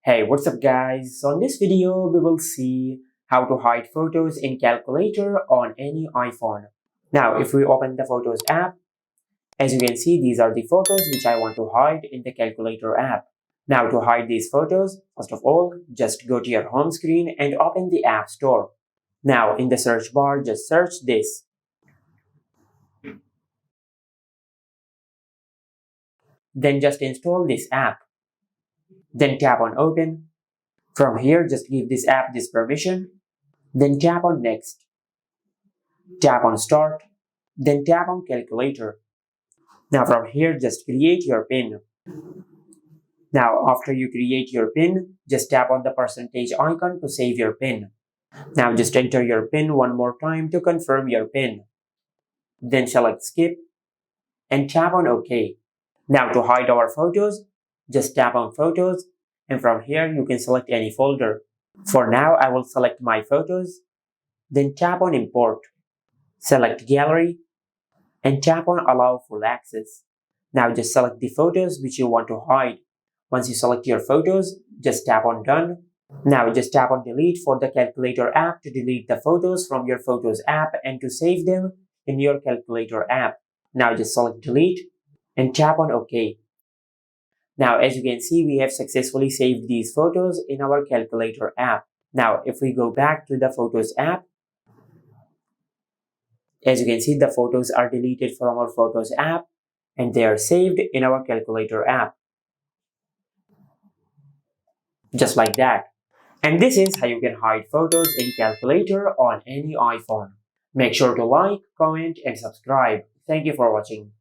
Hey, what's up guys? So in this video, we will see how to hide photos in calculator on any iPhone. Now, if we open the Photos app, as you can see, these are the photos which I want to hide in the calculator app. Now, to hide these photos, first of all, just go to your home screen and open the App Store. Now, in the search bar, just search this. Then just install this app. Then tap on Open. From here, just give this app this permission. Then tap on Next. Tap on Start. Then tap on Calculator. Now from here, just create your PIN. Now after you create your PIN, just tap on the percentage icon to save your PIN. Now just enter your PIN one more time to confirm your PIN. Then select Skip and tap on OK. Now to hide our photos, just tap on Photos and from here you can select any folder. For now, I will select my photos. Then tap on Import. Select Gallery and tap on Allow Full Access. Now just select the photos which you want to hide. Once you select your photos, just tap on Done. Now just tap on Delete for the Calculator app to delete the photos from your Photos app and to save them in your Calculator app. Now just select Delete and tap on OK. Now as you can see, we have successfully saved these photos in our Calculator app. Now if we go back to the Photos app, as you can see, the photos are deleted from our Photos app and they are saved in our Calculator app. Just like that. And this is how you can hide photos in Calculator on any iPhone. Make sure to like, comment, and subscribe. Thank you for watching.